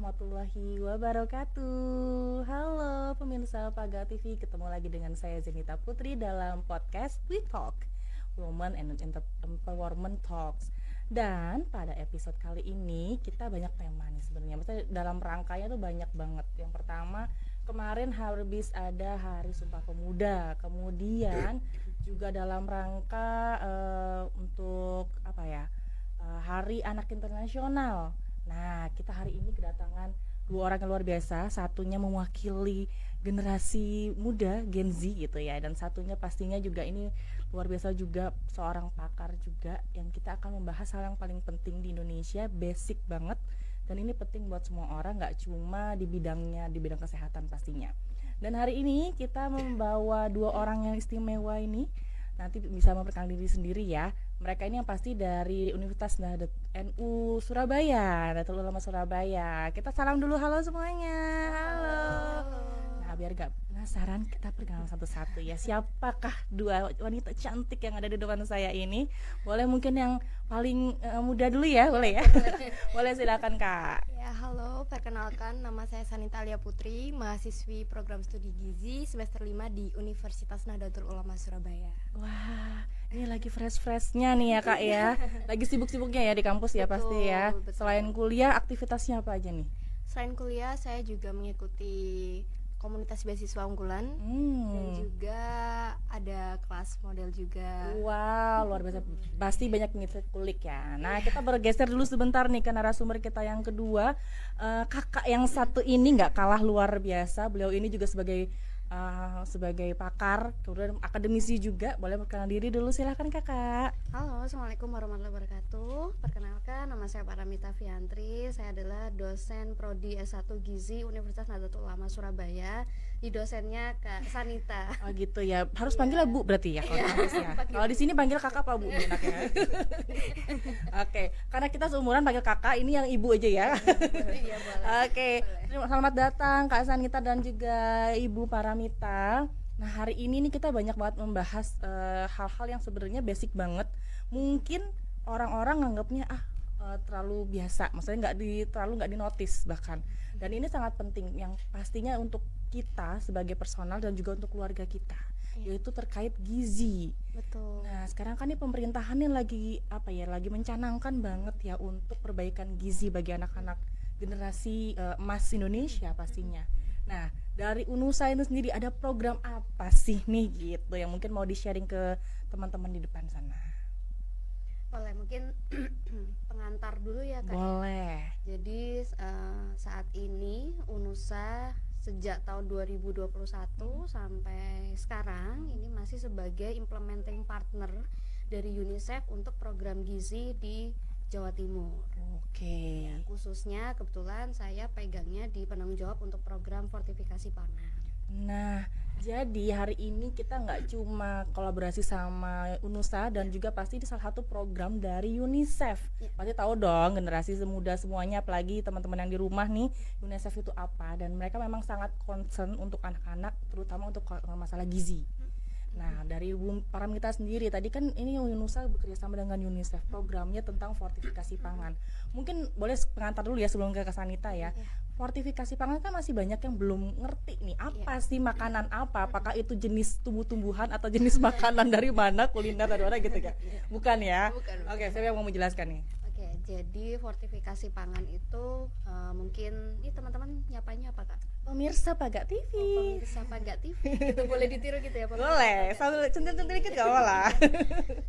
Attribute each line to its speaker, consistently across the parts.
Speaker 1: warahmatullahi wabarakatuh. Halo pemirsa Paga TV, ketemu lagi dengan saya Zenita Putri dalam podcast We Talk, Women and Empowerment Talks. Dan pada episode kali ini kita banyak tema nih sebenarnya. Maksudnya dalam rangkanya tuh banyak banget. Yang pertama, kemarin habis ada Hari Sumpah Pemuda. Kemudian juga dalam rangka untuk Hari Anak Internasional. Nah, kita hari ini kedatangan dua orang yang luar biasa. Satunya mewakili generasi muda Gen Z gitu ya, dan satunya pastinya juga ini luar biasa juga, seorang pakar juga yang kita akan membahas hal yang paling penting di Indonesia, basic banget, dan ini penting buat semua orang, nggak cuma di bidangnya, di bidang kesehatan pastinya. Dan hari ini kita membawa dua orang yang istimewa ini. Nanti bisa memperkenalkan diri sendiri ya. Mereka ini yang pasti dari Universitas NU Surabaya, Nahdlatul Ulama Surabaya. Kita salam dulu, halo semuanya. Halo. Nah, biar gak penasaran, kita perkenalan satu-satu ya. Siapakah dua wanita cantik yang ada di depan saya ini? Boleh mungkin yang paling muda dulu ya, boleh ya? Boleh, silakan Kak.
Speaker 2: Ya, halo, perkenalkan nama saya Sanita Alia Putri, mahasiswi program studi gizi semester 5 di Universitas Nahdlatul Ulama Surabaya.
Speaker 1: Wah, ini lagi fresh-freshnya nih ya Kak ya. Lagi sibuk-sibuknya ya di kampus ya.
Speaker 2: Betul,
Speaker 1: pasti ya.
Speaker 2: betul.
Speaker 1: Selain kuliah, aktivitasnya apa aja nih?
Speaker 2: Selain kuliah, saya juga mengikuti komunitas beasiswa unggulan dan juga ada kelas model juga.
Speaker 1: Wow, luar biasa. Pasti banyak kulik ya. Nah, kita bergeser dulu sebentar nih ke narasumber kita yang kedua. Kakak yang satu ini nggak kalah luar biasa. Beliau ini juga sebagai pakar, kemudian akademisi juga. Boleh perkenalan diri dulu, silahkan Kakak.
Speaker 2: Halo, assalamualaikum warahmatullahi wabarakatuh. Perkenalkan, nama saya Paramita Fiantri. Saya adalah dosen prodi S1 Gizi Universitas Nahdlatul Ulama Surabaya. Di dosennya Kak Sanita.
Speaker 1: Oh gitu ya, harus panggil Bu berarti ya kalau kampus ya. Kalau di sini panggil Kakak apa Bu enaknya? Oke, karena kita seumuran panggil Kakak, ini yang Ibu aja ya.
Speaker 2: Iya, boleh.
Speaker 1: Oke, selamat datang Kak Sanita dan juga Ibu Paramita. Nah, hari ini nih kita banyak banget membahas hal-hal yang sebenarnya basic banget. Mungkin orang-orang nganggapnya terlalu biasa, maksudnya terlalu nggak dinotis bahkan. Dan ini sangat penting, yang pastinya untuk kita sebagai personal dan juga untuk keluarga kita, yaitu terkait gizi.
Speaker 2: Betul.
Speaker 1: Nah, sekarang kan ini pemerintahannya lagi mencanangkan banget ya untuk perbaikan gizi bagi anak-anak generasi emas Indonesia pastinya. Nah, dari UNUSA itu sendiri ada program apa sih nih gitu yang mungkin mau di-sharing ke teman-teman di depan sana?
Speaker 2: Boleh, mungkin pengantar dulu ya Kak.
Speaker 1: Boleh.
Speaker 2: Jadi saat ini UNUSA sejak tahun 2021 sampai sekarang ini masih sebagai implementing partner dari UNICEF untuk program gizi di Jawa Timur.
Speaker 1: Oke.
Speaker 2: Ya, khususnya kebetulan saya pegangnya di penanggung jawab untuk program fortifikasi pangan.
Speaker 1: Nah, jadi hari ini kita nggak cuma kolaborasi sama UNUSA dan juga pasti di salah satu program dari UNICEF. Pasti tahu dong generasi semuda semuanya, apalagi teman-teman yang di rumah nih, UNICEF itu apa, dan mereka memang sangat concern untuk anak-anak, terutama untuk masalah gizi. Nah, dari Paramita sendiri tadi kan ini UNUSA bekerja sama dengan UNICEF, programnya tentang fortifikasi pangan. Mungkin boleh pengantar dulu ya sebelum ke Sanita ya. Fortifikasi pangan kan masih banyak yang belum ngerti nih apa sih makanan apa, apakah itu jenis tumbuh-tumbuhan atau jenis makanan dari mana, kuliner dari mana gitu ya. Bukan ya?
Speaker 2: Bukan.
Speaker 1: Oke, saya mau menjelaskan nih.
Speaker 2: Oke, jadi fortifikasi pangan itu mungkin ini teman-teman nyapanya apa Kak?
Speaker 1: Pemirsa Paga TV.
Speaker 2: Pemirsa Paga TV. Itu boleh ditiru gitu ya, Pemirsa
Speaker 1: Boleh,
Speaker 2: Paga
Speaker 1: sambil
Speaker 2: TV.
Speaker 1: centil-centil dikit gak apa-apa.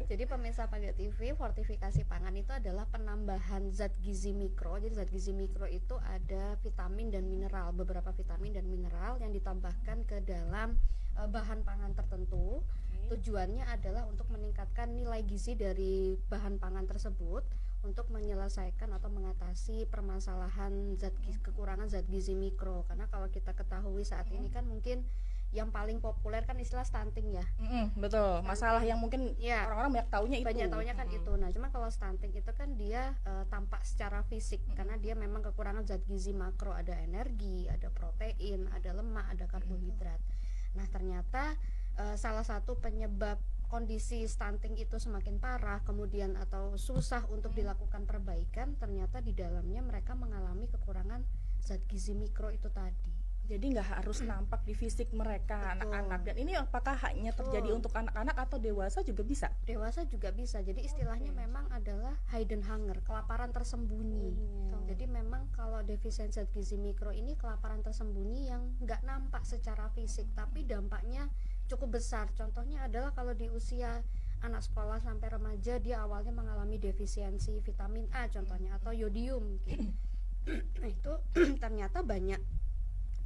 Speaker 2: Jadi pemirsa Paga TV, fortifikasi pangan itu adalah penambahan zat gizi mikro. Jadi zat gizi mikro itu ada vitamin dan mineral, beberapa vitamin dan mineral yang ditambahkan ke dalam bahan pangan tertentu. Tujuannya adalah untuk meningkatkan nilai gizi dari bahan pangan tersebut untuk menyelesaikan atau mengatasi permasalahan kekurangan zat gizi mikro. Karena kalau kita ketahui saat ini kan mungkin yang paling populer kan istilah stunting ya.
Speaker 1: Betul, masalah yang mungkin orang-orang banyak taunya itu.
Speaker 2: Banyak taunya kan itu. Nah, cuma kalau stunting itu kan dia tampak secara fisik karena dia memang kekurangan zat gizi makro, ada energi, ada protein, ada lemak, ada karbohidrat. Nah, ternyata salah satu penyebab kondisi stunting itu semakin parah kemudian atau susah untuk dilakukan perbaikan, ternyata di dalamnya mereka mengalami kekurangan zat gizi mikro itu tadi.
Speaker 1: Jadi nggak harus nampak di fisik mereka anak-anak. Dan ini apakah hanya terjadi untuk anak-anak atau dewasa juga bisa?
Speaker 2: Dewasa juga bisa. Jadi istilahnya memang adalah hidden hunger, kelaparan tersembunyi. Jadi memang kalau defisiensi zat gizi mikro ini kelaparan tersembunyi yang nggak nampak secara fisik, tapi dampaknya cukup besar. Contohnya adalah kalau di usia anak sekolah sampai remaja, dia awalnya mengalami defisiensi vitamin A contohnya, atau yodium gitu. Nah itu ternyata banyak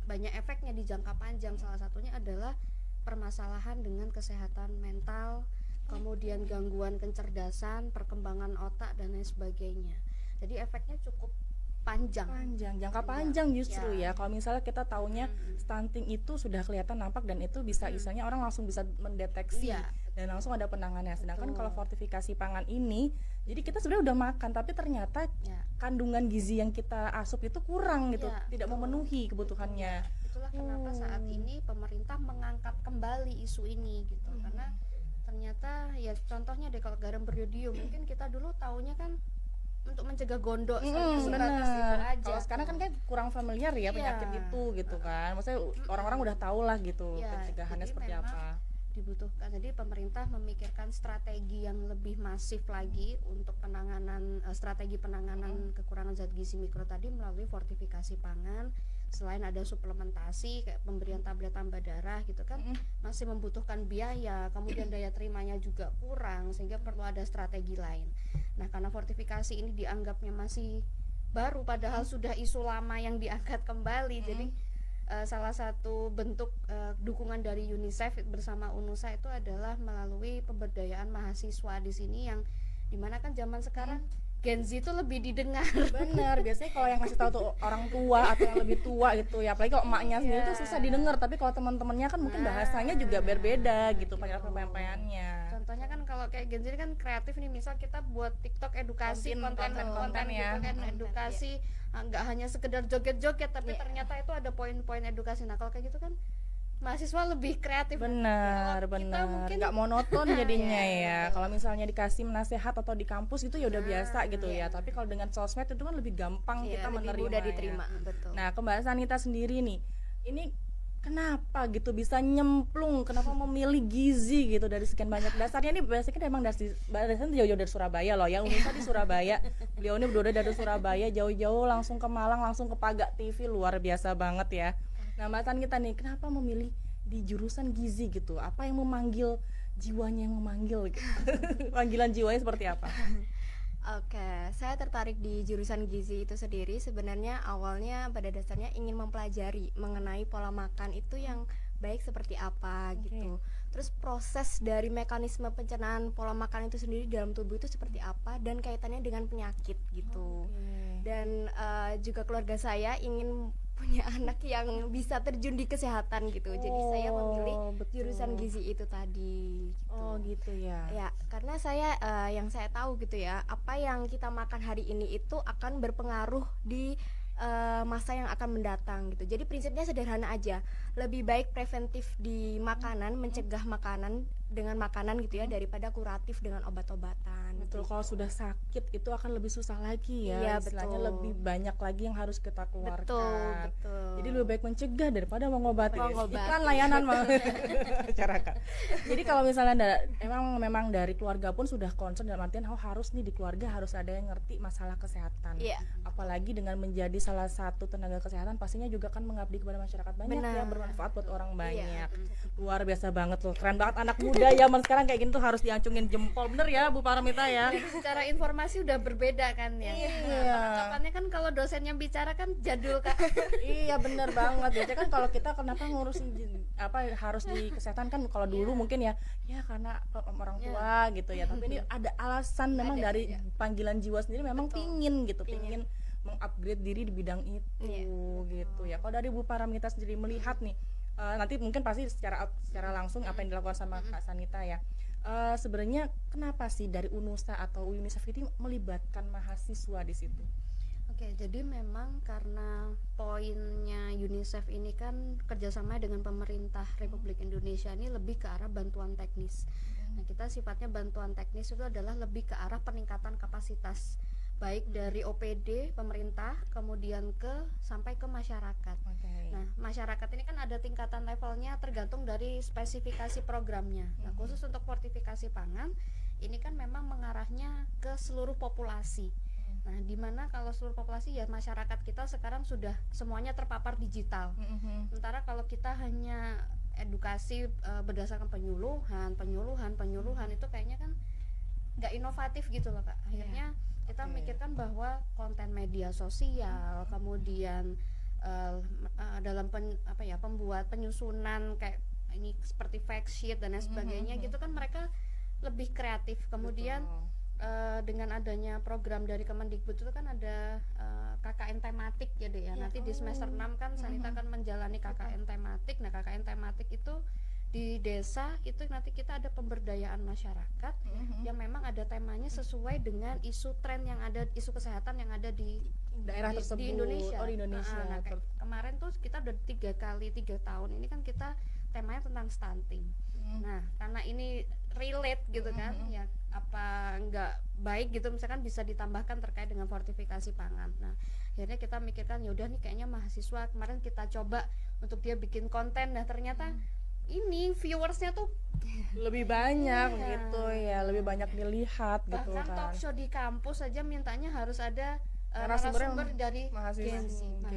Speaker 2: efeknya di jangka panjang. Salah satunya adalah permasalahan dengan kesehatan mental, kemudian gangguan kecerdasan, perkembangan otak dan lain sebagainya. Jadi efeknya cukup
Speaker 1: jangka panjang justru ya. Kalau misalnya kita taunya stunting itu sudah kelihatan nampak dan itu bisa misalnya orang langsung bisa mendeteksi dan langsung ada penanganannya. Sedangkan kalau fortifikasi pangan ini, jadi kita sebenarnya udah makan tapi ternyata kandungan gizi yang kita asup itu kurang gitu, tidak memenuhi kebutuhannya.
Speaker 2: Itulah kenapa saat ini pemerintah mengangkat kembali isu ini gitu. Karena ternyata ya contohnya deh kalau garam beriodium, mungkin kita dulu taunya kan untuk mencegah gondok sebatas itu aja.
Speaker 1: Kalau sekarang kan kurang familiar ya penyakit itu gitu kan. Maksudnya orang-orang udah tahu lah gitu pencegahannya seperti apa.
Speaker 2: Dibutuhkan. Jadi pemerintah memikirkan strategi yang lebih masif lagi untuk penanganan strategi penanganan kekurangan zat gizi mikro tadi melalui fortifikasi pangan. Selain ada suplementasi kayak pemberian tablet tambah darah gitu kan, masih membutuhkan biaya, kemudian daya terimanya juga kurang, sehingga perlu ada strategi lain. Nah karena fortifikasi ini dianggapnya masih baru padahal sudah isu lama yang diangkat kembali, jadi salah satu bentuk dukungan dari UNICEF bersama UNUSA itu adalah melalui pemberdayaan mahasiswa di sini, yang dimana kan zaman sekarang Gen Z itu lebih didengar.
Speaker 1: Bener, biasanya kalau yang ngasih tahu tuh orang tua atau yang lebih tua gitu ya, apalagi kalau emaknya sendiri tuh susah didengar, tapi kalau teman-temannya kan mungkin bahasanya juga berbeda gitu, penyampaiannya.
Speaker 2: Contohnya kan kalau kayak Gen Z kan kreatif nih, misal kita buat TikTok edukasi, konten
Speaker 1: ya,
Speaker 2: gitu kan, edukasi nggak hanya sekedar joget-joget tapi ternyata itu ada poin-poin edukasi. Nah kalau kayak gitu kan mahasiswa lebih kreatif.
Speaker 1: Benar, nggak monoton jadinya ya. Kalau misalnya dikasih nasihat atau di kampus itu ya udah biasa gitu ya. Tapi kalau dengan sosmed itu kan lebih gampang kita menerima.
Speaker 2: Mudah diterima, betul.
Speaker 1: Nah, ke Mbak Sanita sendiri nih, ini kenapa gitu bisa nyemplung? Kenapa memilih gizi gitu dari sekian banyak? Dasarnya ini basicnya emang dasarnya jauh-jauh dari Surabaya loh ya. Unisa di Surabaya. Beliau ini udah dari Surabaya jauh-jauh langsung ke Malang, langsung ke Paga TV, luar biasa banget ya. Nah Mbak Sanita nih, kenapa memilih di jurusan gizi gitu? Apa yang memanggil jiwanya yang memanggil gitu? Panggilan jiwanya seperti apa?
Speaker 3: Oke, saya tertarik di jurusan gizi itu sendiri. Sebenarnya awalnya pada dasarnya ingin mempelajari mengenai pola makan itu yang baik seperti apa gitu. Terus proses dari mekanisme pencernaan pola makan itu sendiri dalam tubuh itu seperti apa dan kaitannya dengan penyakit gitu. Dan juga keluarga saya ingin punya anak yang bisa terjun di kesehatan gitu. Jadi saya memilih jurusan gizi itu tadi gitu.
Speaker 1: Oh gitu ya.
Speaker 3: Ya, karena saya yang saya tahu gitu ya, apa yang kita makan hari ini itu akan berpengaruh di masa yang akan mendatang gitu. Jadi prinsipnya sederhana aja. Lebih baik preventif di makanan, mencegah makanan dengan makanan gitu ya, daripada kuratif dengan obat-obatan.
Speaker 1: Betul, kalau sudah sakit itu akan lebih susah lagi ya.
Speaker 3: Iya,
Speaker 1: istilahnya
Speaker 3: betul.
Speaker 1: lebih banyak lagi yang harus kita keluarkan.
Speaker 3: Betul.
Speaker 1: Jadi lebih baik mencegah daripada mengobati.
Speaker 3: Mengobati.
Speaker 1: Iklan layanan masyarakat. Jadi kalau misalnya memang dari keluarga pun sudah concern dalam artian harus nih di keluarga harus ada yang ngerti masalah kesehatan.
Speaker 3: Iya.
Speaker 1: Apalagi dengan menjadi salah satu tenaga kesehatan pastinya juga kan mengabdi kepada masyarakat banyak ya, bermanfaat buat orang banyak. Luar biasa banget loh, keren banget anak muda zaman sekarang kayak gini tuh harus diacungin jempol, bener ya Bu Paramita ya.
Speaker 2: Jadi secara informasi udah berbeda kan ya.
Speaker 1: Iya.
Speaker 2: Percakapannya kan kalau dosennya bicara kan jadul Kak.
Speaker 1: Iya bener banget. Biasanya kan kalau kita kenapa ngurusin harus di kesehatan kan kalau dulu mungkin ya karena orang tua gitu ya. Tapi ini ada alasan memang dari panggilan jiwa sendiri memang pingin mengupgrade diri di bidang itu gitu ya. Kalau dari Bu Paramita sendiri melihat nih, nanti mungkin pasti secara langsung apa yang dilakukan sama Kak Sanita ya. Sebenarnya kenapa sih dari UNUSA atau UNICEF ini melibatkan mahasiswa di situ?
Speaker 2: Oke, jadi memang karena poinnya UNICEF ini kan kerjasama dengan pemerintah Republik Indonesia ini lebih ke arah bantuan teknis. Nah, kita sifatnya bantuan teknis itu adalah lebih ke arah peningkatan kapasitas baik dari OPD pemerintah kemudian sampai ke masyarakat. Nah, masyarakat ini kan ada tingkatan levelnya tergantung dari spesifikasi programnya. Nah, khusus untuk fortifikasi pangan ini kan memang mengarahnya ke seluruh populasi. Nah, dimana kalau seluruh populasi ya masyarakat kita sekarang sudah semuanya terpapar digital. Sementara kalau kita hanya edukasi berdasarkan penyuluhan itu kayaknya kan nggak inovatif gitu loh Kak. Akhirnya kita memikirkan bahwa konten media sosial, kemudian dalam pembuat penyusunan kayak ini seperti fact sheet dan lain sebagainya gitu kan mereka lebih kreatif. Kemudian dengan adanya program dari Kemendikbud itu kan ada KKN tematik ya deh ya. Nanti di semester 6 kan Sanita akan menjalani KKN tematik. Nah, KKN tematik itu di desa itu nanti kita ada pemberdayaan masyarakat yang memang ada temanya sesuai dengan isu tren yang ada, isu kesehatan yang ada di
Speaker 1: daerah tersebut
Speaker 2: di Indonesia.
Speaker 1: Di Indonesia.
Speaker 2: Nah, kemarin tuh kita udah 3 tahun ini kan kita temanya tentang stunting. Nah, karena ini relate gitu kan, ya apa nggak baik gitu misalkan bisa ditambahkan terkait dengan fortifikasi pangan. Nah, akhirnya kita mikirkan ya udah nih kayaknya mahasiswa kemarin kita coba untuk dia bikin konten. Nah, ternyata ini viewersnya tuh
Speaker 1: lebih banyak gitu ya, lebih banyak dilihat gitu
Speaker 2: bahkan
Speaker 1: kan.
Speaker 2: talk show di kampus saja mintanya harus ada
Speaker 1: narasumber
Speaker 2: dari
Speaker 1: mahasiswa.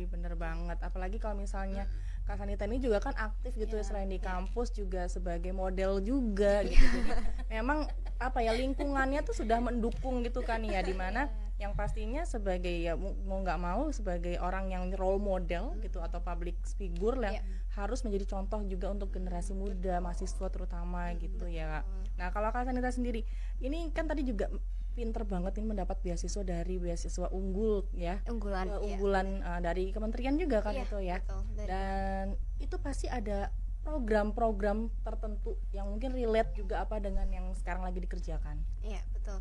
Speaker 1: Bener banget, apalagi kalau misalnya Kak Sanita ini juga kan aktif gitu ya selain di kampus juga sebagai model juga gitu. Jadi memang apa ya lingkungannya tuh sudah mendukung gitu kan ya, dimana yang pastinya sebagai ya mau nggak mau sebagai orang yang role model gitu atau public figure lah harus menjadi contoh juga untuk generasi muda mahasiswa terutama gitu ya. Nah, kalau Kak Sanita sendiri ini kan tadi juga pinter banget ini mendapat beasiswa dari beasiswa unggul ya, unggulan dari kementerian juga kan itu ya,
Speaker 3: betul,
Speaker 1: dan itu pasti ada program-program tertentu yang mungkin relate juga apa dengan yang sekarang lagi dikerjakan.
Speaker 3: Iya betul.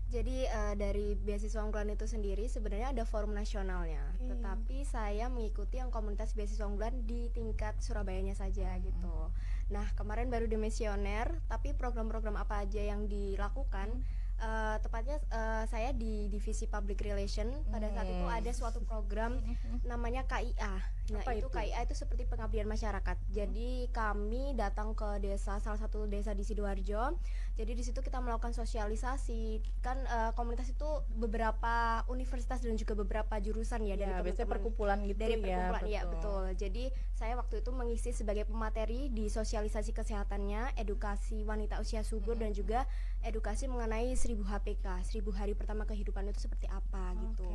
Speaker 3: Jadi dari beasiswa unggulan itu sendiri sebenarnya ada forum nasionalnya, tetapi saya mengikuti yang komunitas beasiswa unggulan di tingkat Surabayanya saja gitu. Nah, kemarin baru demisioner, tapi program-program apa aja yang dilakukan? Tepatnya saya di divisi public relation. Pada saat itu ada suatu program namanya KIA. Nah, itu KIA itu seperti pengabdian masyarakat. Jadi kami datang ke desa, salah satu desa di Sidoarjo. Jadi di situ kita melakukan sosialisasi. Kan komunitas itu beberapa universitas dan juga beberapa jurusan ya, dari
Speaker 1: biasanya perkumpulan gitu
Speaker 3: dari
Speaker 1: ya.
Speaker 3: Perkumpulan, ya betul. Jadi saya waktu itu mengisi sebagai pemateri di sosialisasi kesehatannya, edukasi wanita usia subur dan juga edukasi mengenai 1000 HPK, 1000 hari pertama kehidupan itu seperti apa gitu.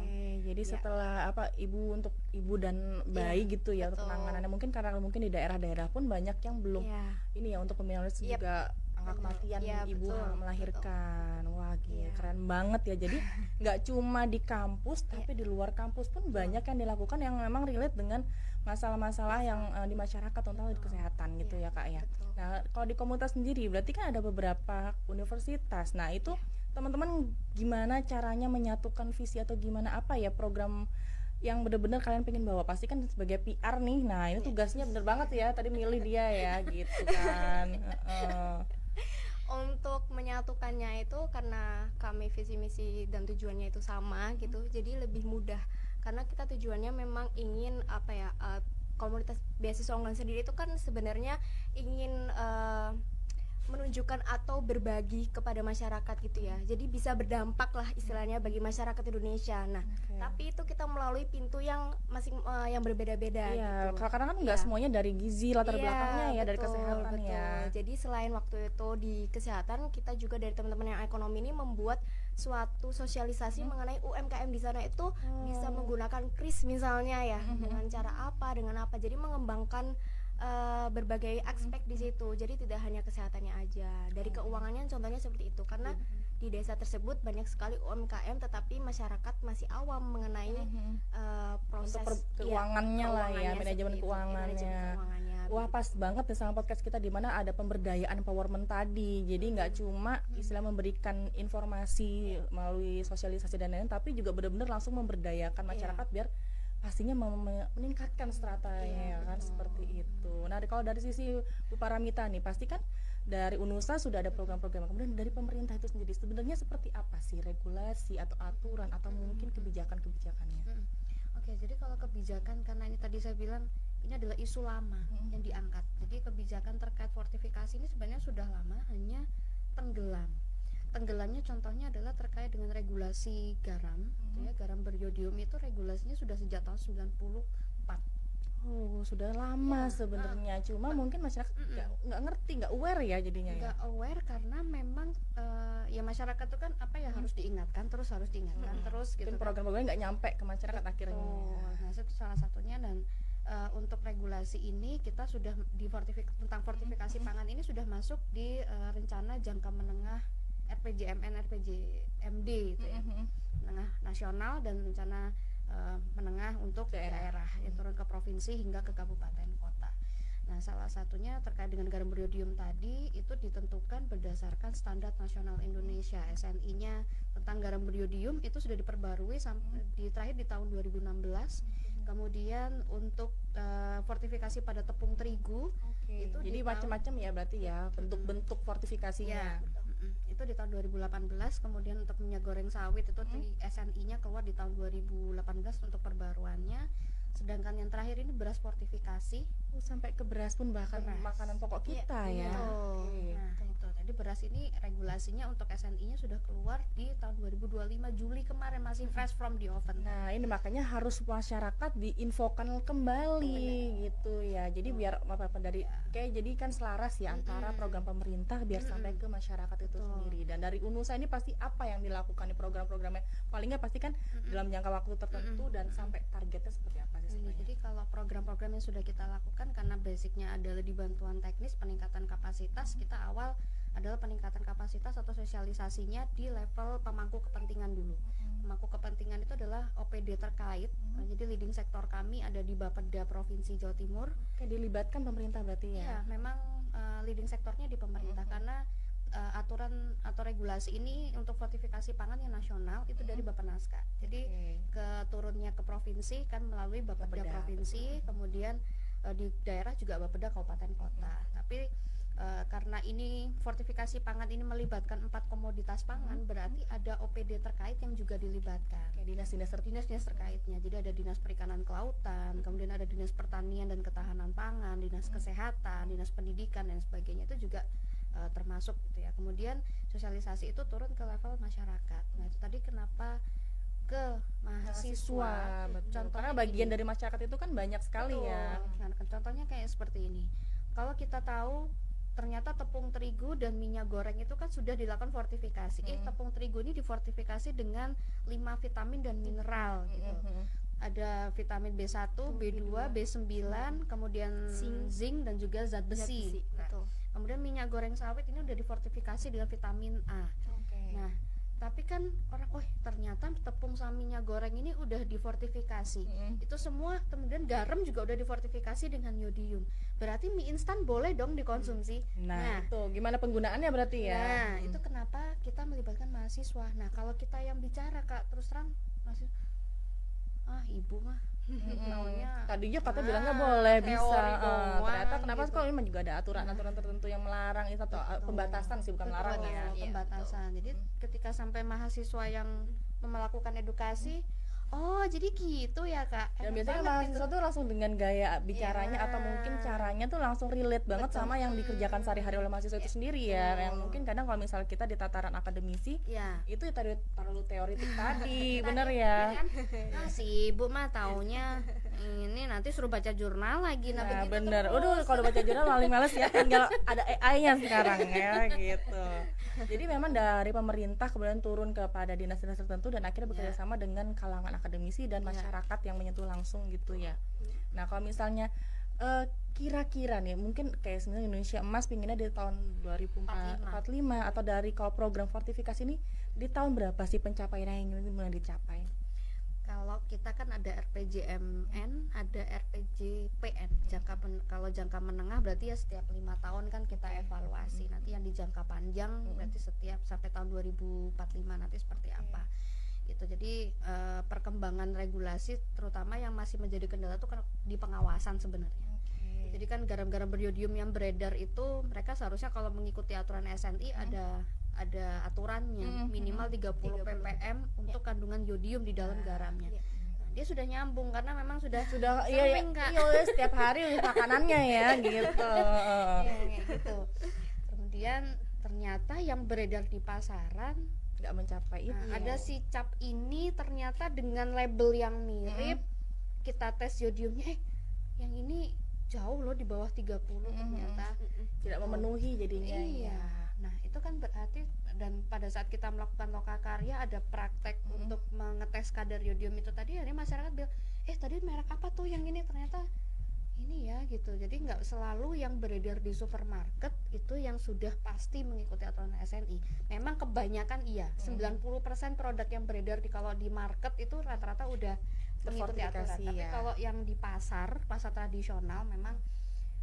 Speaker 1: Jadi setelah ibu untuk ibu dan bayi gitu ya, untuk penanganannya mungkin karena mungkin di daerah-daerah pun banyak yang belum ini ya untuk pembinaan juga angka kematian ibu melahirkan. Wah, gila, keren banget ya. Jadi nggak cuma di kampus tapi di luar kampus pun banyak yang dilakukan yang memang relate dengan masalah-masalah yang di masyarakat tentang kesehatan gitu ya Kak ya. Nah, kalau di komunitas sendiri berarti kan ada beberapa universitas. Nah, itu teman-teman gimana caranya menyatukan visi atau gimana apa ya program yang benar-benar kalian pengen bawa? Pasti kan sebagai PR nih. Nah, ini tugasnya bener banget ya. Tadi milih dia ya gitu kan.
Speaker 3: Untuk menyatukannya itu karena kami visi misi dan tujuannya itu sama gitu. Jadi lebih mudah karena kita tujuannya memang ingin komunitas beasiswa unggulan sendiri itu kan sebenarnya ingin menunjukkan atau berbagi kepada masyarakat gitu ya. Jadi bisa berdampak lah istilahnya bagi masyarakat Indonesia. Nah, tapi itu kita melalui pintu yang yang berbeda-beda gitu.
Speaker 1: Karena kan nggak semuanya dari gizi latar belakangnya ya, dari kesehatan ya.
Speaker 3: Jadi selain waktu itu di kesehatan, kita juga dari teman-teman yang ekonomi ini membuat suatu sosialisasi mengenai UMKM di sana itu bisa menggunakan kris misalnya ya, dengan cara apa, dengan apa. Jadi mengembangkan berbagai aspek di situ. Jadi tidak hanya kesehatannya aja. Dari keuangannya contohnya seperti itu. Karena di desa tersebut banyak sekali UMKM tetapi masyarakat masih awam mengenai proses
Speaker 1: keuangannya lah ya, manajemen keuangannya. Wah, pas banget nih sama podcast kita di mana ada pemberdayaan empowerment tadi. Jadi nggak cuma istilah memberikan informasi melalui sosialisasi dan lain-lain, tapi juga benar-benar langsung memberdayakan masyarakat biar pastinya meningkatkan stratanya ya kan, seperti itu. Nah kalau dari sisi Bu Paramita nih, pasti kan dari UNUSA sudah ada program-program, kemudian dari pemerintah itu sendiri sebenarnya seperti apa sih regulasi atau aturan atau mungkin kebijakan-kebijakannya?
Speaker 2: Oke, jadi kalau kebijakan, karena ini tadi saya bilang ini adalah isu lama yang diangkat. Jadi kebijakan terkait fortifikasi ini sebenarnya sudah lama, hanya tenggelam. Tenggelamnya contohnya adalah terkait dengan regulasi garam, gitu ya. Garam beriodium itu regulasinya sudah sejak tahun 94.
Speaker 1: Oh, sudah lama
Speaker 2: Ya,
Speaker 1: sebenarnya. Cuma mungkin masyarakat nggak ngerti, nggak aware ya jadinya ya.
Speaker 2: Nggak aware karena memang ya masyarakat itu kan apa ya, harus diingatkan terus gitu
Speaker 1: Mungkin
Speaker 2: kan.
Speaker 1: program-programnya nggak nyampe ke masyarakat akhirnya.
Speaker 2: Nah, itu salah satunya. Dan untuk regulasi ini kita sudah tentang fortifikasi pangan ini sudah masuk di rencana jangka menengah RPJMN, RPJMD gitu ya. Menengah nasional dan rencana menengah untuk daerah yang turun ke provinsi hingga ke kabupaten kota. Nah, salah satunya terkait dengan garam beriodium tadi itu ditentukan berdasarkan Standar Nasional Indonesia (SNI)-nya tentang garam beriodium itu sudah diperbarui terakhir di tahun 2016. Kemudian untuk fortifikasi pada tepung terigu itu
Speaker 1: Jadi macam-macam ya berarti ya bentuk-bentuk fortifikasinya.
Speaker 2: itu di tahun 2018. Kemudian untuk minyak goreng sawit itu di SNI-nya keluar di tahun 2018 untuk perbaruannya. Sedangkan yang terakhir ini beras fortifikasi.
Speaker 1: Sampai ke beras pun bahkan makanan pokok kita ya.
Speaker 2: Oke. Nah, itu. Jadi beras ini regulasinya untuk SNI-nya sudah keluar di tahun 2025 Juli kemarin, masih fresh from the oven.
Speaker 1: Nah, ini makanya harus masyarakat diinfokan kembali gitu ya. Jadi biar apa-apa dari kayak jadi kan selaras ya antara program pemerintah biar sampai ke masyarakat itu sendiri. Dan dari UNUSA ini pasti apa yang dilakukan di program-programnya? Paling nggak pasti kan dalam jangka waktu tertentu dan sampai targetnya seperti apa sih sebenarnya?
Speaker 2: Jadi kalau program-program yang sudah kita lakukan karena basicnya adalah di bantuan teknis peningkatan kapasitas, kita awal adalah peningkatan kapasitas atau sosialisasinya di level pemangku kepentingan dulu. Pemangku kepentingan itu adalah OPD terkait. Jadi leading sektor kami ada di Bapeda Provinsi Jawa Timur.
Speaker 1: Kayak dilibatkan pemerintah berarti ya?
Speaker 2: Iya, memang leading sektornya di pemerintah karena aturan atau regulasi ini untuk fortifikasi pangan yang nasional itu dari Bappenaska. Jadi turunnya ke provinsi kan melalui Bapeda Provinsi, kemudian di daerah juga Bapeda Kabupaten Kota. Tapi karena ini fortifikasi pangan ini melibatkan 4 komoditas pangan, berarti ada OPD terkait yang juga dilibatkan.
Speaker 1: Kayak
Speaker 2: Dinas-dinas terkaitnya. Jadi ada Dinas Perikanan Kelautan, kemudian ada Dinas Pertanian dan Ketahanan Pangan, Dinas Kesehatan, Dinas Pendidikan dan sebagainya itu juga termasuk gitu ya. Kemudian sosialisasi itu turun ke level masyarakat. Nah, itu tadi kenapa ke mahasiswa.
Speaker 1: Karena bagian dari masyarakat itu kan banyak sekali ya.
Speaker 2: Nah, contohnya kayak seperti ini. Kalau kita tahu ternyata tepung terigu dan minyak goreng itu kan sudah dilakukan fortifikasi. Tepung terigu ini difortifikasi dengan 5 vitamin dan mineral gitu. Ada vitamin B1, B2, B9, kemudian zinc dan juga zat besi. Nah, kemudian minyak goreng sawit ini udah difortifikasi dengan vitamin A. Nah, tapi kan orang, ternyata tepung sama minyak goreng ini udah difortifikasi. Itu semua, kemudian garam juga udah difortifikasi dengan yodium. Berarti mie instan boleh dong dikonsumsi.
Speaker 1: Nah, itu gimana penggunaannya berarti ya?
Speaker 2: Nah, itu kenapa kita melibatkan mahasiswa. Nah, kalau kita yang bicara Kak, terus terang mahasiswa, ibu mah maunya
Speaker 1: tadinya katanya bilang nggak boleh bisa ternyata kenapa
Speaker 2: gitu.
Speaker 1: kok ini juga ada aturan-aturan tertentu yang melarang itu atau pembatasan sih bukan melarang ya.
Speaker 2: Pembatasan. Jadi ketika sampai mahasiswa yang melakukan edukasi, jadi gitu ya Kak.
Speaker 1: Dan biasanya mahasiswa tuh langsung dengan gaya bicaranya atau mungkin caranya tuh langsung relate banget sama yang dikerjakan sehari-hari oleh mahasiswa itu sendiri ya. Yang mungkin kadang kalau misalnya kita di tataran akademisi itu terlalu teoritik tadi, bener ya.
Speaker 2: Si ibu mah taunya ini nanti suruh baca jurnal lagi.
Speaker 1: Nah bener, kalau baca jurnal paling males ya, tinggal ada AI-nya sekarang ya gitu. Jadi memang dari pemerintah kemudian turun kepada dinas-dinas tertentu dan akhirnya bekerja sama dengan kalangan akademisi dan masyarakat yang menyentuh langsung gitu ya. Nah kalau misalnya kira-kira nih mungkin kayak sebenarnya Indonesia Emas pinginnya di tahun 2045 atau dari kalau program fortifikasi ini di tahun berapa sih pencapaiannya yang ingin mulai dicapai?
Speaker 2: Kalau kita kan ada RPJMN, ada RPJPN. Kalau jangka menengah berarti ya setiap 5 tahun kan kita evaluasi. Nanti yang di jangka panjang berarti setiap sampai tahun 2045 nanti seperti apa. gitu. Jadi perkembangan regulasi terutama yang masih menjadi kendala itu kan di pengawasan sebenarnya. Jadi kan garam-garam beriodium yang beredar itu mereka seharusnya kalau mengikuti aturan SNI ada aturannya minimal 30 ppm untuk kandungan yodium di dalam garamnya. Nah, dia sudah nyambung karena memang sudah sering, Kak.
Speaker 1: iya setiap hari makanannya ya gitu.
Speaker 2: Kayak gitu. Kemudian ternyata yang beredar di pasaran
Speaker 1: Nggak mencapai itu ya.
Speaker 2: ada si cap ini ternyata dengan label yang mirip, kita tes yodiumnya yang ini jauh loh di bawah 30 ternyata
Speaker 1: tidak memenuhi jadinya.
Speaker 2: iya.
Speaker 1: Ya.
Speaker 2: Nah itu kan berarti, dan pada saat kita melakukan lokakarya ada praktek untuk mengetes kadar yodium itu tadi, akhirnya masyarakat bilang tadi merek apa tuh yang ini, ternyata ini ya gitu. Jadi nggak selalu yang beredar di supermarket itu yang sudah pasti mengikuti aturan SNI. Memang kebanyakan iya, 90% produk yang beredar kalau di market itu rata-rata udah mengikuti aturan.
Speaker 1: Terverifikasi,
Speaker 2: Tapi
Speaker 1: ya.
Speaker 2: kalau yang di pasar tradisional memang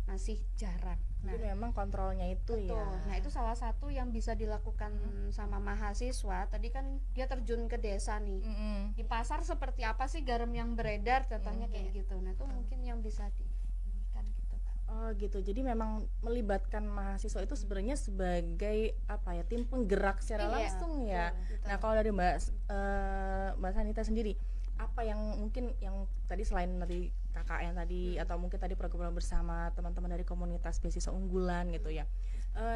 Speaker 2: masih jarang. Nah,
Speaker 1: Jadi memang kontrolnya itu
Speaker 2: betul.
Speaker 1: ya.
Speaker 2: Nah, itu salah satu yang bisa dilakukan sama mahasiswa. Tadi kan dia terjun ke desa nih. Di pasar seperti apa sih garam yang beredar, contohnya kayak gitu. Nah, itu mungkin yang bisa diinginkan gitu, Kak.
Speaker 1: Oh gitu. Jadi memang melibatkan mahasiswa itu sebenarnya sebagai apa ya, tim penggerak secara
Speaker 2: Iya,
Speaker 1: langsung ya.
Speaker 2: betul.
Speaker 1: Nah, kalau dari Mbak Sanita sendiri, apa yang mungkin yang tadi selain dari KKN tadi atau mungkin tadi program bersama teman-teman dari komunitas beasiswa unggulan gitu ya,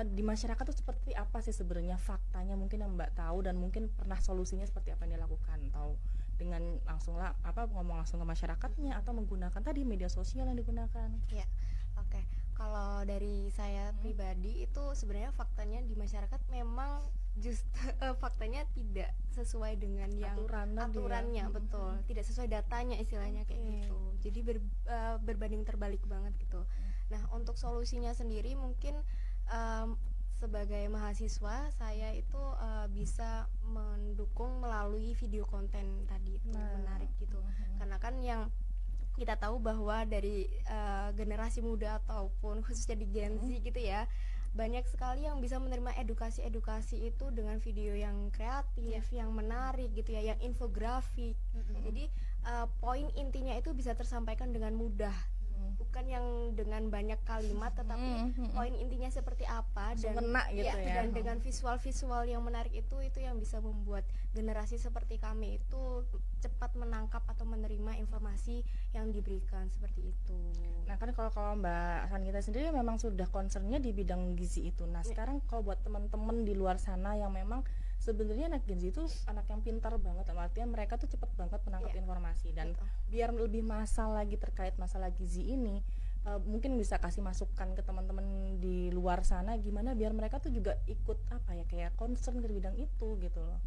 Speaker 1: di masyarakat tuh seperti apa sih sebenarnya faktanya mungkin yang Mbak tahu, dan mungkin pernah solusinya seperti apa yang dilakukan, atau dengan langsung lah ngomong langsung ke masyarakatnya atau menggunakan tadi media sosial yang digunakan?
Speaker 3: Ya, oke. Kalau dari saya pribadi itu sebenarnya faktanya di masyarakat memang faktanya tidak sesuai dengan yang aturannya, betul. Tidak sesuai datanya istilahnya kayak gitu. Jadi berbanding terbalik banget gitu. Nah, untuk solusinya sendiri mungkin sebagai mahasiswa saya itu bisa mendukung melalui video konten tadi itu menarik gitu. Karena kan yang kita tahu bahwa dari generasi muda ataupun khususnya di Gen Z gitu ya, banyak sekali yang bisa menerima edukasi itu dengan video yang kreatif, yang menarik gitu ya, yang infografik. Jadi poin intinya itu bisa tersampaikan dengan mudah, bukan yang dengan banyak kalimat, tetapi poin intinya seperti apa dan
Speaker 1: Mengena gitu ya.
Speaker 3: dan dengan visual yang menarik itu yang bisa membuat generasi seperti kami itu cepat menangkap atau menerima informasi yang diberikan seperti itu.
Speaker 1: Nah kan kalau Mbak Sanita sendiri memang sudah concernnya di bidang gizi itu. Nah sekarang kalau buat teman-teman di luar sana yang memang sebenarnya anak Gen Z itu anak yang pintar banget, artinya mereka tuh cepat banget menangkap informasi, dan biar lebih massal lagi terkait masalah gizi ini, mungkin bisa kasih masukan ke teman-teman di luar sana gimana biar mereka tuh juga ikut apa ya, kayak concern ke bidang itu gitu loh.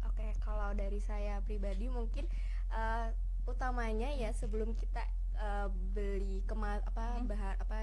Speaker 3: Oke, kalau dari saya pribadi mungkin utamanya ya sebelum kita beli bahan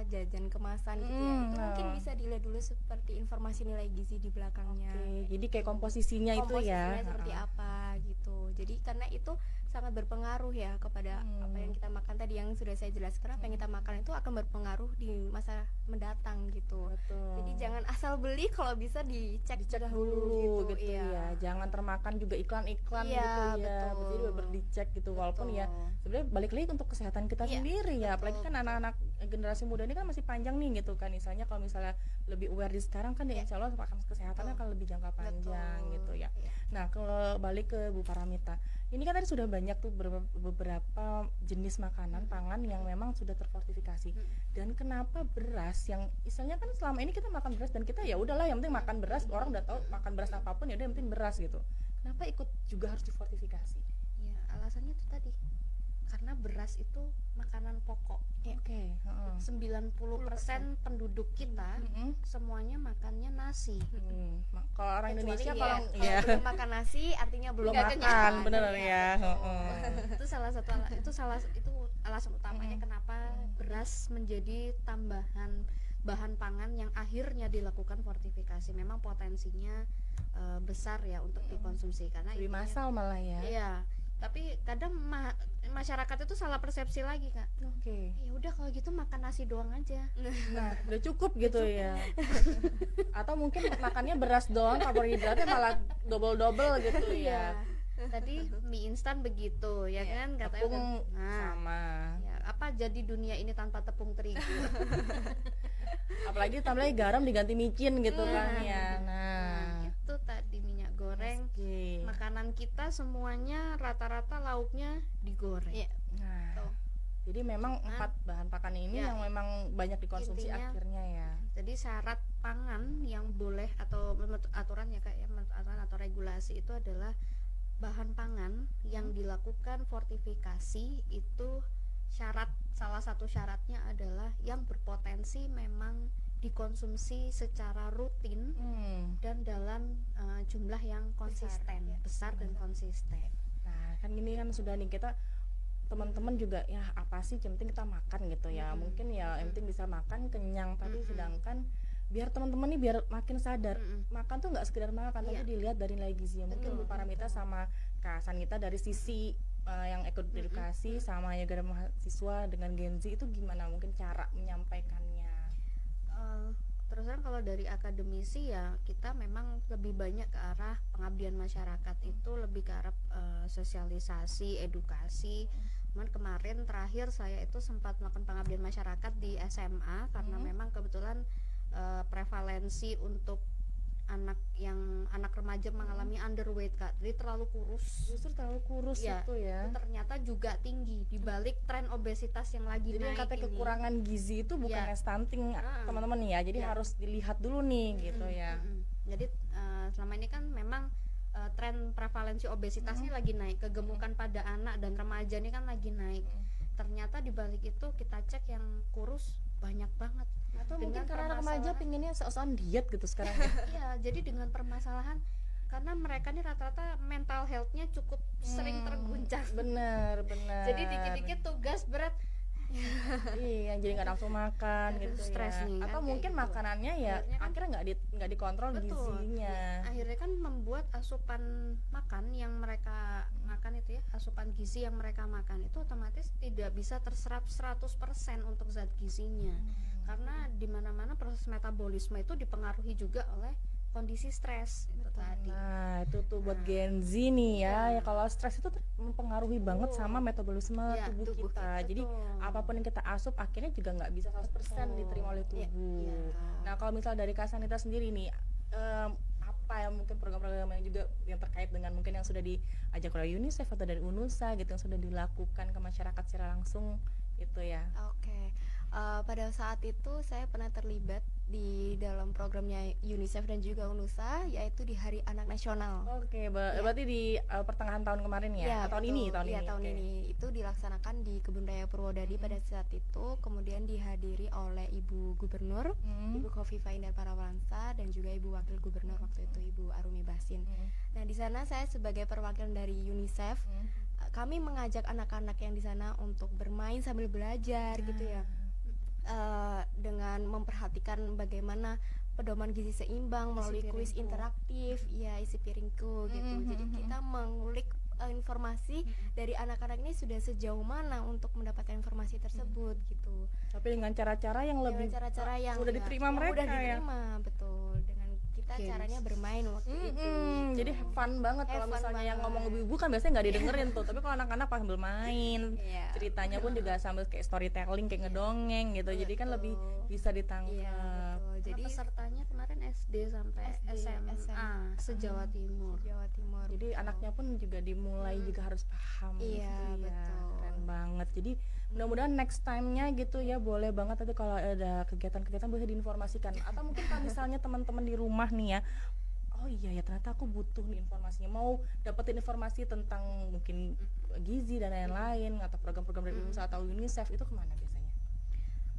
Speaker 3: jajan kemasan gitu ya, itu mungkin bisa dilihat dulu seperti informasi nilai gizi di belakangnya.
Speaker 1: Jadi kayak komposisinya itu ya
Speaker 3: seperti apa gitu. Jadi karena itu sangat berpengaruh ya kepada apa yang kita makan tadi, yang sudah saya jelaskan. Apa yang kita makan itu akan berpengaruh di masa mendatang gitu.
Speaker 1: Betul.
Speaker 3: Jadi jangan asal beli, kalau bisa dicek
Speaker 1: dulu gitu ya. Jangan termakan juga iklan-iklan gitu ya.
Speaker 3: Betul.
Speaker 1: Jadi benar dicek gitu. Walaupun ya sebenarnya balik lagi untuk kesehatan kita sendiri ya. Apalagi kan anak-anak generasi muda ini kan masih panjang nih gitu kan. Misalnya kalau misalnya lebih aware di sekarang kan ya insya Allah kesehatannya akan lebih jangka panjang gitu ya. Nah kalau balik ke Bu Paramita, ini kan tadi sudah banyak tuh beberapa jenis makanan pangan yang memang sudah terfortifikasi. Dan kenapa beras yang misalnya kan selama ini kita makan beras dan kita ya udahlah yang penting makan beras, orang udah tahu makan beras apapun ya udah yang penting beras gitu. Kenapa ikut juga harus difortifikasi?
Speaker 2: Ya, alasannya itu tadi. Karena beras itu makanan pokok.
Speaker 1: Oke.
Speaker 2: 90% penduduk kita semuanya makannya nasi.
Speaker 1: Kalau orang Indonesia
Speaker 3: kalau
Speaker 1: ya
Speaker 3: belum makan nasi artinya belum
Speaker 1: makan, bener ya.
Speaker 2: Itu alasan utamanya kenapa beras menjadi tambahan bahan pangan yang akhirnya dilakukan fortifikasi. Memang potensinya besar ya untuk dikonsumsi karena
Speaker 1: lebih massal malah ya.
Speaker 2: Iya. Tapi kadang masyarakat itu salah persepsi lagi, Kak.
Speaker 1: Oke.
Speaker 2: Ya udah kalau gitu makan nasi doang aja.
Speaker 1: Nah, udah cukup gitu ya. Atau mungkin makannya beras doang, karbohidratnya malah double gitu ya.
Speaker 2: tadi mie instan begitu ya
Speaker 3: Iya,
Speaker 2: kan katanya
Speaker 1: Tepung sama.
Speaker 2: ya, apa jadi dunia ini tanpa tepung terigu.
Speaker 1: Apalagi tambahnya garam diganti micin gitu kan ya. Nah,
Speaker 2: Itu tadi minyak goreng.
Speaker 1: oke.
Speaker 2: Makanan kita semuanya rata-rata lauknya digoreng.
Speaker 3: Iya.
Speaker 1: Nah,
Speaker 2: Tuh.
Speaker 1: jadi memang 4 bahan pakan ini
Speaker 2: Ya,
Speaker 1: yang memang banyak dikonsumsi
Speaker 2: intinya,
Speaker 1: akhirnya ya.
Speaker 2: Jadi syarat pangan yang boleh atau menurut aturan ya Kak ya, menurut aturan atau regulasi itu adalah bahan pangan yang dilakukan fortifikasi itu salah satu syaratnya adalah yang berpotensi memang dikonsumsi secara rutin dan dalam jumlah yang konsisten, besar dan konsisten.
Speaker 1: Nah, kan ini kan sudah nih kita teman-teman juga ya apa sih yang penting kita makan gitu ya. Mungkin ya yang penting bisa makan kenyang tadi sedangkan biar teman-teman nih biar makin sadar makan tuh nggak sekedar makan tapi dilihat dari nilai gizinya. Mungkin Bu Paramita sama Kak Sanita dari sisi yang edukasi sama juga dari mahasiswa dengan Gen Z itu gimana mungkin cara menyampaikannya?
Speaker 2: Terus kan kalau dari akademisi ya kita memang lebih banyak ke arah pengabdian masyarakat, itu lebih ke arah sosialisasi, edukasi. Cuman kemarin terakhir saya itu sempat melakukan pengabdian masyarakat di SMA karena memang kebetulan prevalensi untuk anak remaja mengalami underweight Kak, jadi terlalu kurus.
Speaker 1: Justru terlalu kurus
Speaker 2: Ya,
Speaker 1: itu ya.
Speaker 2: itu ternyata juga tinggi dibalik tren obesitas yang lagi
Speaker 1: Jadi yang
Speaker 2: naik
Speaker 1: katanya
Speaker 2: ini.
Speaker 1: kekurangan gizi itu bukan stunting teman-teman ya. Jadi harus dilihat dulu nih gitu ya.
Speaker 2: Jadi selama ini kan memang tren prevalensi obesitas ini lagi naik, kegemukan pada anak dan remaja ini kan lagi naik. Ternyata dibalik itu kita cek yang kurus banyak banget.
Speaker 1: Atau mungkin
Speaker 2: Dengan
Speaker 1: karena anak remaja
Speaker 2: permasalahan-
Speaker 1: pinginnya sok-sokan diet gitu sekarang ya.
Speaker 2: Iya, jadi dengan permasalahan karena mereka ini rata-rata mental health-nya cukup sering terguncang.
Speaker 1: Bener.
Speaker 2: Jadi dikit-dikit tugas berat.
Speaker 1: Iya, jadi nggak nafsu makan gitu
Speaker 2: Stres
Speaker 1: ya.
Speaker 2: nih, kan,
Speaker 1: Atau
Speaker 2: kayak
Speaker 1: mungkin
Speaker 2: gitu.
Speaker 1: makanannya ya
Speaker 2: Akhirnya kan-
Speaker 1: akhirnya nggak dikontrol
Speaker 2: Betul.
Speaker 1: gizinya.
Speaker 2: Akhirnya kan membuat asupan makan yang mereka makan itu ya, asupan gizi yang mereka makan itu otomatis tidak bisa terserap 100% untuk zat gizinya. Karena di mana-mana proses metabolisme itu dipengaruhi juga oleh kondisi stres itu tadi.
Speaker 1: Nah, itu tuh buat Gen Z nih ya. Ya kalau stres itu mempengaruhi banget sama metabolisme
Speaker 2: Ya,
Speaker 1: tubuh
Speaker 2: tubuh
Speaker 1: kita. Jadi
Speaker 2: betul.
Speaker 1: apapun yang kita asup akhirnya juga nggak bisa 100% diterima oleh tubuh. Nah, kalau misal dari Kak Sanita sendiri nih apa yang mungkin program-program yang juga yang terkait dengan mungkin yang sudah diajak oleh UNICEF atau dari UNUSA gitu yang sudah dilakukan ke masyarakat secara langsung gitu ya.
Speaker 3: Oke. Pada saat itu saya pernah terlibat di dalam programnya UNICEF dan juga UNUSA, yaitu di Hari Anak Nasional.
Speaker 1: Oke, berarti di pertengahan tahun kemarin ya?
Speaker 3: Ya,
Speaker 1: Atau tahun
Speaker 3: betul.
Speaker 1: ini?
Speaker 3: Iya, tahun
Speaker 1: Oke.
Speaker 3: ini itu dilaksanakan di Kebun Raya Purwodadi pada saat itu, kemudian dihadiri oleh Ibu Gubernur, Ibu Khofifah Indar Parawansa, dan juga Ibu Wakil Gubernur waktu itu Ibu Arumi Basin. Nah, di sana saya sebagai perwakilan dari UNICEF, kami mengajak anak-anak yang di sana untuk bermain sambil belajar gitu ya. Dengan memperhatikan bagaimana pedoman gizi seimbang melalui kuis interaktif, ya isi piringku gitu. Jadi kita mengulik informasi dari anak-anak ini sudah sejauh mana untuk mendapatkan informasi tersebut gitu.
Speaker 1: Tapi dengan cara-cara yang lebih
Speaker 3: Dengan cara-cara yang
Speaker 1: mudah diterima
Speaker 3: yang
Speaker 1: mereka
Speaker 3: mudah
Speaker 1: ya.
Speaker 3: diterima, betul. Dengan kita caranya bermain waktu itu.
Speaker 1: Jadi fun banget kalau
Speaker 3: Fun
Speaker 1: misalnya yang
Speaker 3: banget.
Speaker 1: ngomong ibu-ibu kan biasanya nggak didengerin tuh. Tapi kalau anak-anak pas sambil main,
Speaker 3: Iya.
Speaker 1: ceritanya pun juga sambil kayak storytelling, kayak ngedongeng gitu. Jadi kan lebih bisa ditangkap.
Speaker 3: Iya, betul.
Speaker 2: Jadi
Speaker 3: Jadi
Speaker 2: pesertanya kemarin SD sampai SMA, se-Jawa Timur.
Speaker 3: Jawa Timur.
Speaker 1: Jadi anaknya pun juga dimulai juga harus paham.
Speaker 3: Iya,
Speaker 1: gitu ya.
Speaker 3: betul.
Speaker 1: Keren banget. Jadi mudah-mudahan next time-nya gitu ya boleh banget nanti kalau ada kegiatan-kegiatan boleh diinformasikan. Atau mungkin kalau misalnya teman-teman di rumah nih ya, oh iya ya ternyata aku butuh nih informasinya, mau dapetin informasi tentang mungkin gizi dan lain-lain atau program-program dari UNICEF atau UNICEF itu kemana biasanya?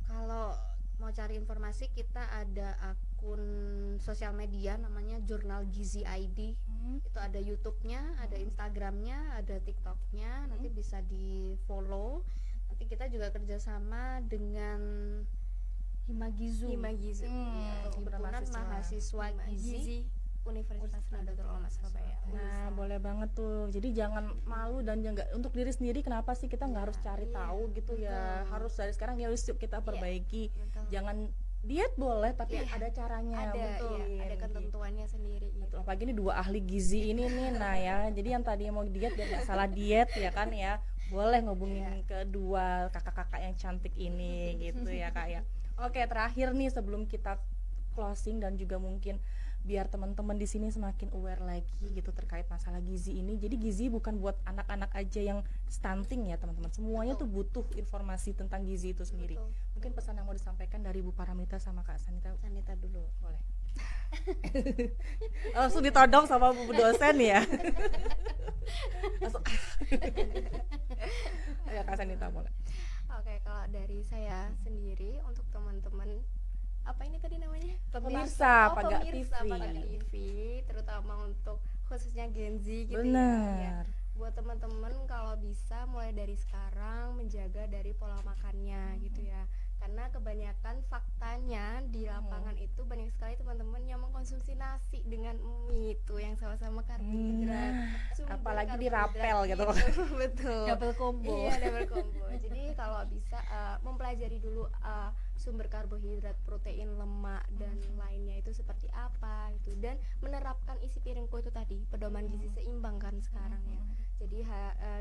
Speaker 2: Kalau mau cari informasi kita ada akun sosial media namanya Jurnal Gizi ID. Itu ada YouTube-nya, ada Instagram-nya, ada TikTok-nya, nanti bisa di follow. Nanti kita juga kerjasama dengan Himagizu,
Speaker 3: Himagizu.
Speaker 2: Himpunan Mahasiswa Gizi Universitas Nahdlatul Ulama Surabaya.
Speaker 1: Nah, boleh banget tuh. Jadi jangan malu dan jangan untuk diri sendiri. Kenapa sih kita nggak harus cari tahu gitu ya? Harus dari sekarang ya harus yuk kita perbaiki. Jangan diet boleh tapi ada caranya.
Speaker 3: Ada
Speaker 1: betul.
Speaker 3: ya, ada ketentuannya sendiri gitu.
Speaker 1: Betul, apalagi ini dua ahli gizi ini nih, nah ya, jadi yang tadi mau diet biar nggak salah diet ya kan ya, boleh ngubungin kedua kakak-kakak yang cantik ini gitu ya kak ya. Oke, terakhir nih sebelum kita closing dan juga mungkin biar teman-teman di sini semakin aware lagi gitu terkait masalah gizi ini. Jadi gizi bukan buat anak-anak aja yang stunting ya teman-teman, semuanya tuh butuh informasi tentang gizi itu sendiri.
Speaker 3: Betul.
Speaker 1: Mungkin pesan yang mau disampaikan dari Bu Paramita sama Kak Sanita
Speaker 2: dulu.
Speaker 1: boleh. Langsung ditodong sama bu dosen ya. Langsung. Ya Kak Sanita boleh.
Speaker 3: Oke, kalau dari saya sendiri untuk teman-teman apa ini tadi namanya?
Speaker 1: Pemirsa Paga
Speaker 3: pemirsa
Speaker 1: TV.
Speaker 3: Paga TV, terutama untuk khususnya Gen Z gitu ya.
Speaker 1: Benar.
Speaker 3: Buat teman-teman kalau bisa mulai dari sekarang menjaga dari pola makannya gitu ya. Karena kebanyakan faktanya di lapangan itu banyak sekali teman-teman yang mengkonsumsi nasi dengan mie itu yang sama-sama karbohidrat. Sumber
Speaker 1: Apalagi di
Speaker 3: karbohidrat
Speaker 1: rapel gitu.
Speaker 3: Betul.
Speaker 1: Double combo.
Speaker 3: Iya, double combo. Jadi kalau bisa mempelajari dulu sumber karbohidrat, protein, lemak dan lainnya itu seperti apa itu, dan menerapkan isi piringku itu tadi, pedoman gizi seimbang kan sekarang ya. Jadi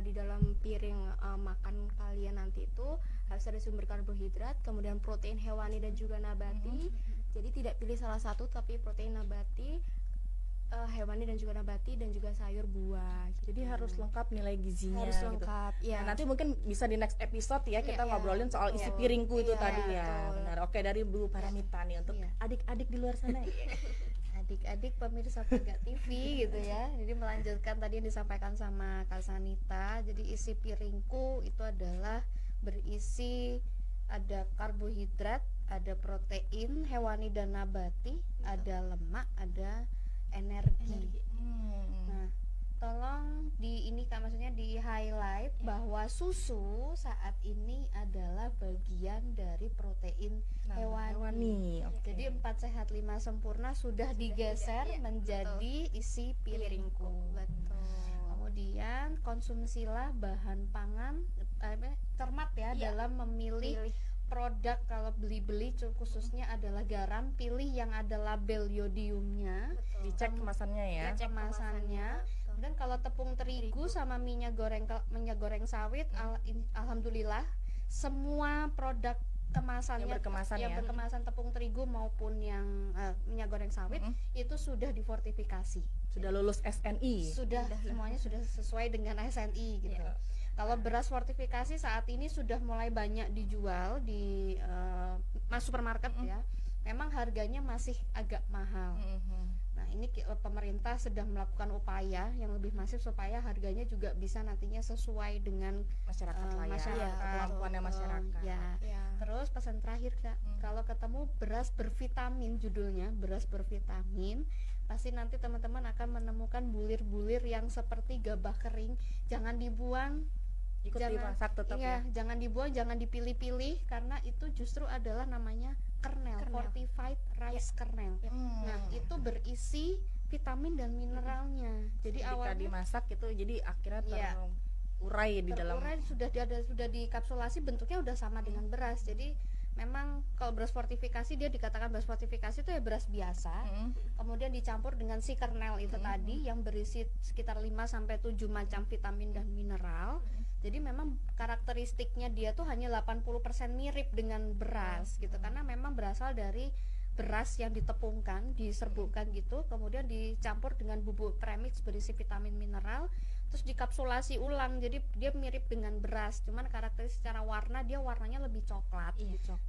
Speaker 3: di dalam piring makan kalian nanti itu harus ada sumber karbohidrat, kemudian protein hewani dan juga nabati. Jadi tidak pilih salah satu tapi protein nabati, hewani dan juga nabati, dan juga sayur buah.
Speaker 1: Jadi harus lengkap nilai gizinya.
Speaker 3: Harus
Speaker 1: gitu.
Speaker 3: lengkap. Ya.
Speaker 1: Nah, nanti mungkin bisa di next episode ya kita
Speaker 3: Iya,
Speaker 1: ngobrolin soal isi
Speaker 3: betul.
Speaker 1: piringku itu
Speaker 3: Iya,
Speaker 1: tadi ya.
Speaker 3: betul.
Speaker 1: Benar. Oke, dari Bu Paramita nih untuk
Speaker 2: Iya.
Speaker 1: adik-adik di luar sana.
Speaker 2: Adik-adik pemirsa Paga TV gitu ya. Jadi melanjutkan tadi yang disampaikan sama Kak Sanita. Jadi isi piringku itu adalah berisi ada karbohidrat, ada protein hewani dan nabati, ada lemak, ada energi. Nah, tolong di ini Kak, maksudnya di highlight bahwa susu saat ini adalah bagian dari protein hewani.
Speaker 1: Oke.
Speaker 2: Jadi 4 sehat 5 sempurna sudah digeser
Speaker 3: iya,
Speaker 2: menjadi isi piringku.
Speaker 3: Betul.
Speaker 2: Kemudian konsumsilah bahan pangan, cermat ya
Speaker 3: Iya.
Speaker 2: dalam memilih produk. Kalau beli-beli khususnya adalah garam, pilih yang ada label yodiumnya,
Speaker 1: Dicek kemasannya ya.
Speaker 2: cek kemasannya. Kemudian kalau tepung terigu sama minyak goreng sawit, alhamdulillah semua produk kemasannya
Speaker 1: Yang berkemasan
Speaker 2: yang
Speaker 1: ya.
Speaker 2: berkemasan tepung terigu maupun yang minyak goreng sawit itu sudah difortifikasi.
Speaker 1: Sudah lulus SNI.
Speaker 2: Sudah semuanya sudah sesuai dengan SNI gitu. Kalau beras fortifikasi saat ini sudah mulai banyak dijual di mas supermarket ya. Memang harganya masih agak mahal. Nah, ini pemerintah sedang melakukan upaya yang lebih masif supaya harganya juga bisa nantinya sesuai dengan
Speaker 1: Masyarakat lah ya.
Speaker 2: masyarakat.
Speaker 1: Kemampuannya masyarakat.
Speaker 2: Ya. Terus pesan terakhir Kak, kalau ketemu beras bervitamin, judulnya beras bervitamin, pasti nanti teman-teman akan menemukan bulir-bulir yang seperti gabah kering. Jangan dibuang,
Speaker 1: Ikut dimasak tetap ya.
Speaker 2: jangan dibuang, jangan dipilih-pilih, karena itu justru adalah namanya kernel. Fortified rice kernel. Nah, itu berisi vitamin dan mineralnya. Jadi
Speaker 1: Ketika
Speaker 2: awalnya
Speaker 1: dimasak itu jadi akhirnya terurai di dalam.
Speaker 2: terurai, sudah dikapsulasi, bentuknya udah sama dengan beras. Jadi memang kalau beras fortifikasi, dia dikatakan beras fortifikasi itu ya beras biasa. Kemudian dicampur dengan si kernel itu tadi yang berisi sekitar 5 sampai 7 macam vitamin dan mineral. Jadi memang karakteristiknya dia tuh hanya 80% mirip dengan beras gitu, karena memang berasal dari beras yang ditepungkan, diserbukkan gitu, kemudian dicampur dengan bubuk premix berisi vitamin mineral, terus dikapsulasi ulang. Jadi dia mirip dengan beras, cuman karakteristik secara warna, dia warnanya lebih coklat.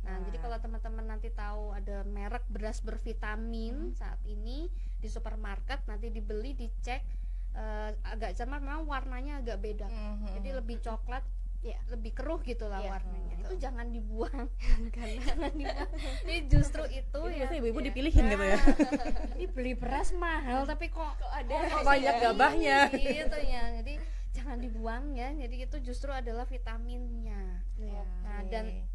Speaker 2: Nah, jadi kalau teman-teman nanti tahu ada merek beras bervitamin saat ini di supermarket, nanti dibeli, dicek, agak cermat, memang warnanya agak beda. Jadi lebih coklat, ya lebih keruh gitulah warnanya. Itu jangan dibuang. Jangan dibuang. Ini justru itu
Speaker 1: Jadi
Speaker 2: ya.
Speaker 1: biasanya ibu-ibu dipilihin gitu ya.
Speaker 2: Ini beli beras mahal tapi kok ada
Speaker 1: Banyak gabahnya.
Speaker 2: gitu ya. Jadi jangan dibuang ya. Jadi itu justru adalah vitaminnya. Nah, dan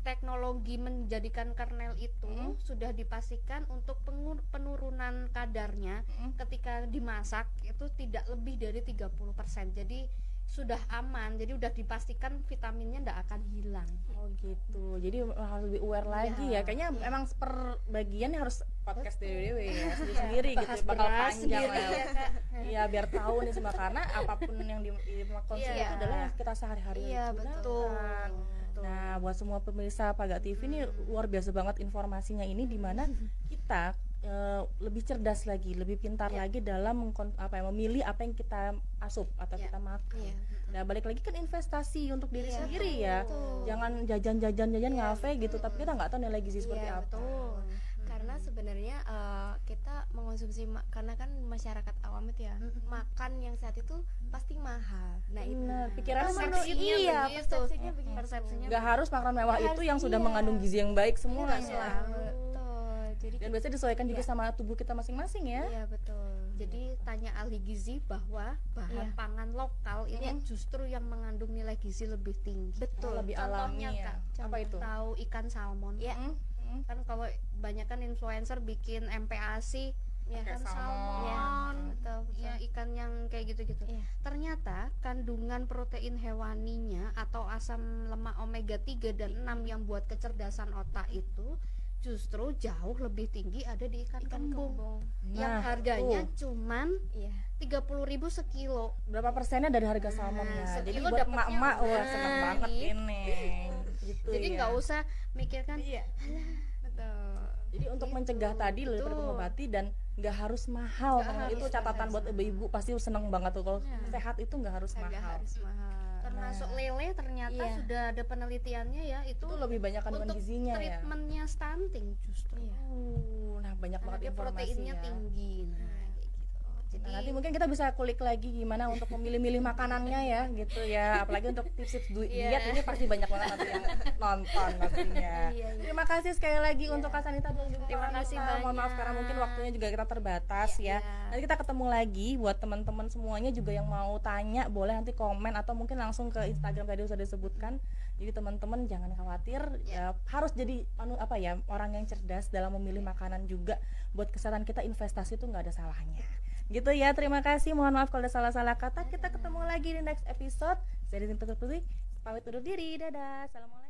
Speaker 2: teknologi menjadikan kernel itu sudah dipastikan untuk penurunan kadarnya ketika dimasak itu tidak lebih dari 30%. Jadi sudah aman, jadi udah dipastikan vitaminnya nggak akan hilang.
Speaker 1: Oh gitu. Jadi harus lebih aware lagi ya. Kayaknya emang per bagian harus podcast dewe ya sendiri gitu.
Speaker 2: Bahas
Speaker 1: Bakal
Speaker 2: beras
Speaker 1: panjang
Speaker 2: sendiri
Speaker 1: lah.
Speaker 2: ya, Kak.
Speaker 1: Iya, biar tahu nih semua karena apapun yang dikonsumsi
Speaker 3: Iya.
Speaker 1: itu adalah yang kita sehari-hari
Speaker 3: Iya,
Speaker 1: gunakan.
Speaker 3: betul.
Speaker 1: Nah, buat semua pemirsa Paga TV ini luar biasa banget informasinya ini, di mana kita lebih cerdas lagi, lebih pintar lagi dalam memilih apa yang kita asup atau kita makan.
Speaker 3: Iya.
Speaker 1: Nah, balik lagi kan investasi untuk diri
Speaker 3: Iya,
Speaker 1: sendiri ya.
Speaker 3: betul.
Speaker 1: Jangan jajan ngafe gitu, tapi kita nggak tahu nilai gizi seperti
Speaker 3: Iya,
Speaker 1: apa.
Speaker 3: betul. Karena sebenarnya kita mengonsumsi karena kan masyarakat awam itu ya makan yang saat itu pasti mahal. Nah itu
Speaker 1: Bener, pikirannya
Speaker 2: Persepsinya
Speaker 3: iya,
Speaker 2: begitu.
Speaker 3: persepsinya begitu.
Speaker 2: Persepsinya
Speaker 1: Nggak harus makanan mewah
Speaker 3: Nggak
Speaker 1: itu
Speaker 3: harus,
Speaker 1: yang sudah
Speaker 3: iya.
Speaker 1: mengandung gizi yang baik semua.
Speaker 3: Iya,
Speaker 1: ya.
Speaker 3: selalu. Betul. Jadi
Speaker 1: Dan biasanya disesuaikan juga
Speaker 3: Iya.
Speaker 1: sama tubuh kita masing-masing ya.
Speaker 3: iya betul.
Speaker 2: Jadi tanya ahli gizi bahwa bahan
Speaker 3: Iya.
Speaker 2: pangan lokal ini
Speaker 3: Iya.
Speaker 2: justru yang mengandung nilai gizi lebih tinggi.
Speaker 3: Betul.
Speaker 1: Lebih
Speaker 2: Contohnya,
Speaker 1: alami ya.
Speaker 2: Kak,
Speaker 1: Apa itu?
Speaker 2: tahu ikan salmon?
Speaker 3: Iya.
Speaker 2: Kan kalau banyak kan influencer bikin MPASI
Speaker 3: Iya,
Speaker 2: ikan
Speaker 1: salmon.
Speaker 2: salmon,
Speaker 3: Betul, betul.
Speaker 2: ya ikan yang kayak gitu-gitu.
Speaker 3: Iya.
Speaker 2: Ternyata kandungan protein hewaninya atau asam lemak omega 3 dan 6 yang buat kecerdasan otak itu justru jauh lebih tinggi ada di ikan kembung. Yang
Speaker 1: Nah,
Speaker 2: harganya
Speaker 1: tuh.
Speaker 2: cuman
Speaker 3: Iya.
Speaker 2: 30.000 sekilo.
Speaker 1: Berapa persennya dari harga salmonnya? Jadi
Speaker 2: sekilo
Speaker 1: buat
Speaker 2: dapatnya
Speaker 1: emak-emak wah
Speaker 2: udah.
Speaker 1: seneng banget
Speaker 2: Gitu.
Speaker 1: ini. Gitu
Speaker 2: Jadi
Speaker 1: ya.
Speaker 2: nggak usah mikirkan
Speaker 3: Iya. Betul.
Speaker 1: Jadi untuk
Speaker 2: Gitu,
Speaker 1: mencegah tadi daripada
Speaker 2: betul.
Speaker 1: mengobati dan nggak harus mahal.
Speaker 2: Nggak
Speaker 1: Nah,
Speaker 2: harus,
Speaker 1: itu
Speaker 2: nggak
Speaker 1: catatan
Speaker 2: harus
Speaker 1: buat ibu-ibu pasti seneng banget tuh kalau
Speaker 2: Iya.
Speaker 1: sehat itu nggak harus
Speaker 3: Agak
Speaker 1: mahal.
Speaker 3: harus mahal.
Speaker 2: termasuk lele ternyata
Speaker 3: Iya.
Speaker 2: sudah ada penelitiannya ya itu
Speaker 1: Itu lebih banyak kandungan
Speaker 2: untuk
Speaker 1: gizinya ya.
Speaker 2: treatmentnya stunting justru.
Speaker 3: Iya.
Speaker 1: Nah banyak
Speaker 2: Karena
Speaker 1: banget
Speaker 2: dia
Speaker 1: informasi
Speaker 2: proteinnya
Speaker 1: ya.
Speaker 2: tinggi. Nah, kayak gitu. Jadi
Speaker 1: Nah, nanti mungkin kita bisa kulik lagi gimana untuk memilih-milih makanannya ya gitu ya. Apalagi untuk tips-tips diet ini pasti banyak banget nanti yang nonton pastinya.
Speaker 3: Iya, iya.
Speaker 1: Terima kasih sekali lagi untuk Kak Sanita dan juga
Speaker 2: Terima
Speaker 1: Kak
Speaker 2: kasih
Speaker 1: Anita. Mohon maaf
Speaker 2: banyak.
Speaker 1: karena mungkin waktunya juga kita terbatas ya. Nanti kita ketemu lagi buat teman-teman semuanya juga yang mau tanya boleh nanti komen atau mungkin langsung ke Instagram tadi sudah disebutkan. Jadi teman-teman jangan khawatir ya, harus jadi orang yang cerdas dalam memilih makanan juga buat kesehatan kita. Investasi itu nggak ada salahnya. Gitu ya, terima kasih. Mohon maaf kalau ada salah-salah kata. Kita ketemu lagi di next episode. Saya Dinta Putri, pamit undur diri. Dadah. Assalamualaikum.